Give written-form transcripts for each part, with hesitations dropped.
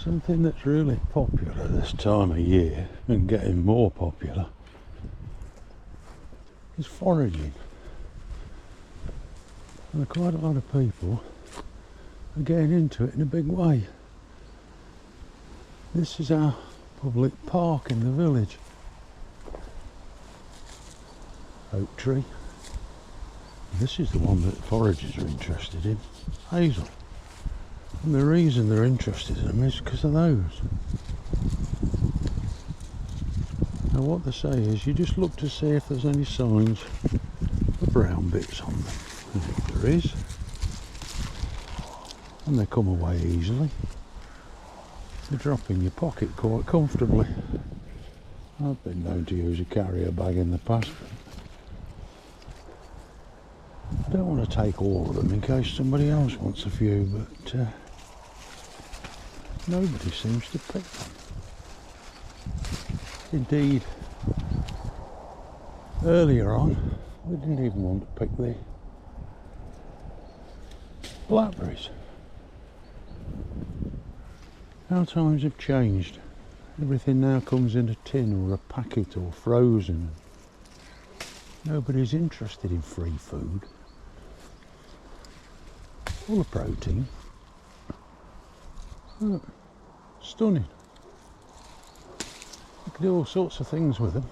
Something that's really popular this time of year and getting more popular is foraging. And quite a lot of people are getting into it in a big way. This is our public park in the village. Oak tree. This is the one that foragers are interested in, hazel. And the reason they're interested in them is because of those. Now what they say is you just look to see if there's any signs of brown bits on them. And if there is, and they come away easily, they drop in your pocket quite comfortably. I've been known to use a carrier bag in the past, but I don't want to take all of them in case somebody else wants a few, but nobody seems to pick them. Indeed, earlier on, we didn't even want to pick the blackberries. How times have changed. Everything now comes in a tin or a packet or frozen. Nobody's interested in free food. Full of protein. Oh, stunning. You can do all sorts of things with them.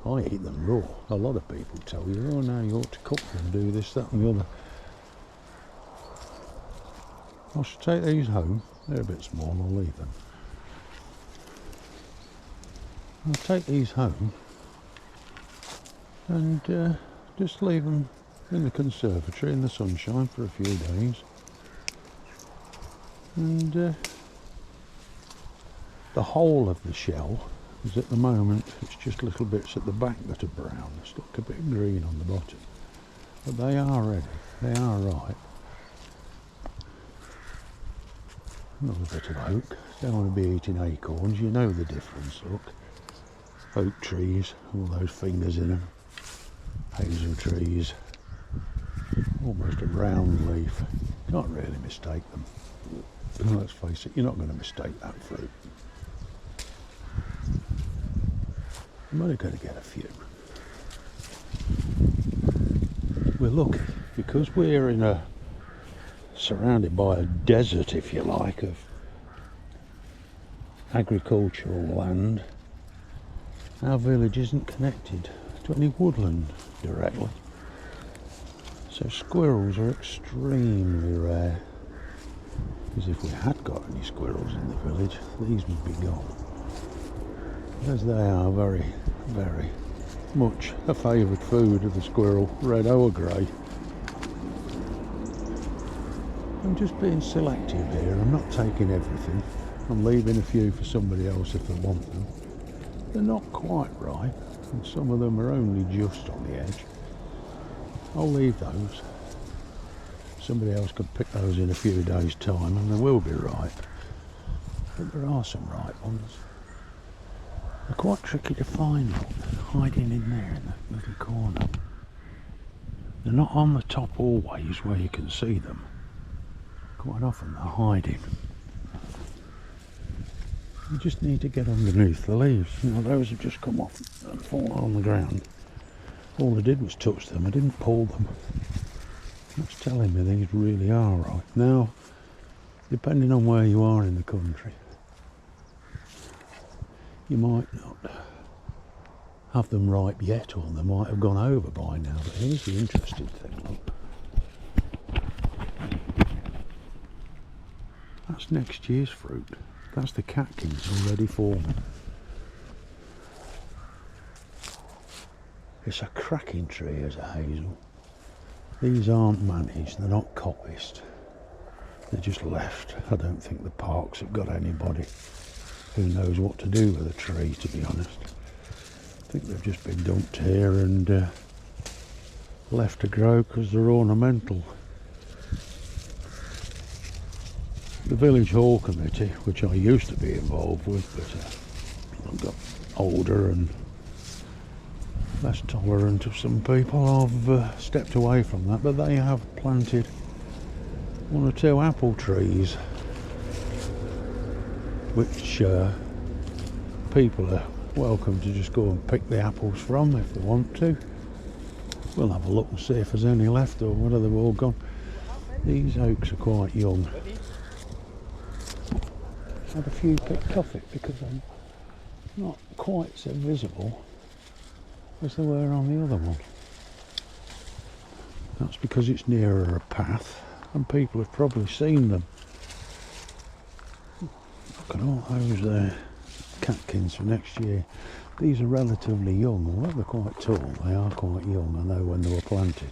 I eat them raw. A lot of people tell you, oh no, you ought to cook them, do this, that and the other. I should take these home. They're a bit small, I'll leave them. I'll take these home and just leave them in the conservatory in the sunshine for a few days. And the whole of the shell is at the moment, it's just little bits at the back that are brown. They look a bit green on the bottom. But they are ready, they are ripe. Another bit of oak. Don't want to be eating acorns, you know the difference, look. Oak trees, all those fingers in them. Hazel trees, almost a round leaf. Can't really mistake them. And let's face it, you're not going to mistake that fruit. I'm only going to get a few. We're lucky because we're in a surrounded by a desert, if you like, of agricultural land. Our village isn't connected to any woodland directly, so squirrels are extremely rare, because if we had got any squirrels in the village, these would be gone, as they are very, very much a favoured food of the squirrel, red or grey. I'm just being selective here. I'm not taking everything. I'm leaving a few for somebody else if they want them. They're not quite ripe, and some of them are only just on the edge. I'll leave those. Somebody else could pick those in a few days' time and they will be ripe. But there are some ripe ones. They're quite tricky to find, look, hiding in there in that little corner. They're not on the top always where you can see them. Quite often they're hiding. You just need to get underneath the leaves. You know, those have just come off and fallen on the ground. All I did was touch them, I didn't pull them. That's telling me these really are ripe. Now, depending on where you are in the country, you might not have them ripe yet, or they might have gone over by now. But here's the interesting thing, look. That's next year's fruit. That's the catkins already forming. It's a cracking tree as a hazel. These aren't managed, they're not coppiced. They're just left. I don't think the parks have got anybody who knows what to do with a tree, to be honest. I think they've just been dumped here and left to grow because they're ornamental. The village hall committee, which I used to be involved with, but I've got older and less tolerant of some people, I've stepped away from that, but they have planted one or two apple trees which people are welcome to just go and pick the apples from if they want to. We'll have a look and see if there's any left or whether they've all gone. These oaks are quite young. Had a few picked off it because I'm not quite so visible as they were on the other one. That's because it's nearer a path and people have probably seen them. Look at all those catkins for next year. These are relatively young, although they're quite tall, they are quite young, I know, when they were planted.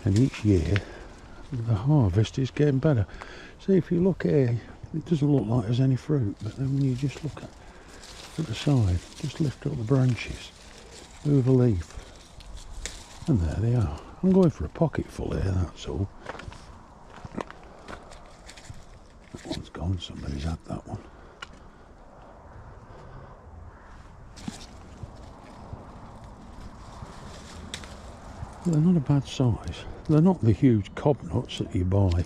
And each year the harvest is getting better. See, if you look here, it doesn't look like there's any fruit, but then when you just look at the side, just lift up the branches, move a leaf, and there they are. I'm going for a pocket full here, that's all. That one's gone, somebody's had that one. They're not a bad size. They're not the huge cob nuts that you buy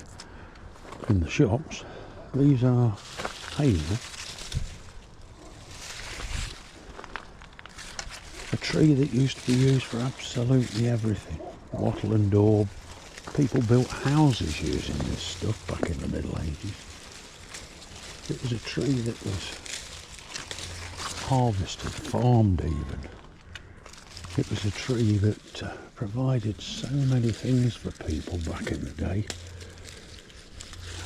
in the shops. These are hazel. A tree that used to be used for absolutely everything. Wattle and daub. People built houses using this stuff back in the Middle Ages. It was a tree that was harvested, farmed even. It was a tree that provided so many things for people back in the day.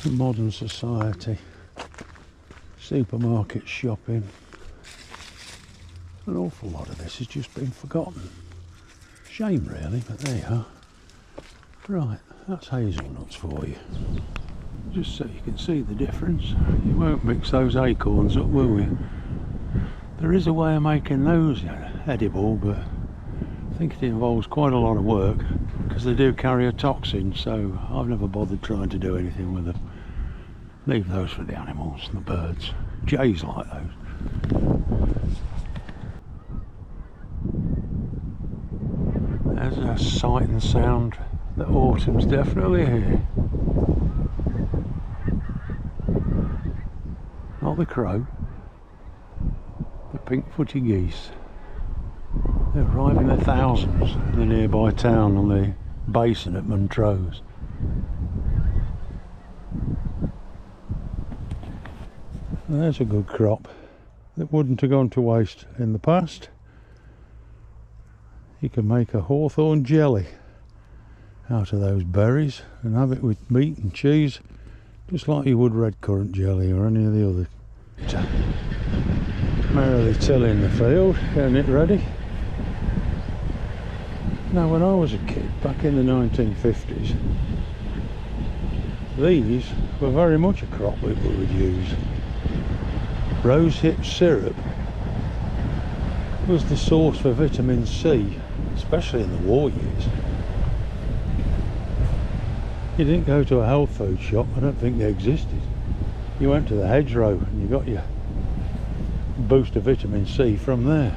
In modern society, supermarket shopping, an awful lot of this has just been forgotten. Shame really, but there you are. Right, that's hazelnuts for you. Just so you can see the difference. You won't mix those acorns up, will we? There is a way of making those edible, but I think it involves quite a lot of work because they do carry a toxin, so I've never bothered trying to do anything with them. Leave those for the animals and the birds. Jays like those. There's a sight and sound that autumn's definitely here. Not the crow, the pink-footed geese. They arrive in their thousands in the nearby town on the basin at Montrose. There's a good crop that wouldn't have gone to waste in the past. You can make a hawthorn jelly out of those berries and have it with meat and cheese, just like you would red currant jelly or any of the other. Merrily tilling the field, getting it ready. Now, when I was a kid, back in the 1950s, these were very much a crop that we would use. Rosehip syrup was the source for vitamin C, especially in the war years. You didn't go to a health food shop, I don't think they existed. You went to the hedgerow and you got your boost of vitamin C from there.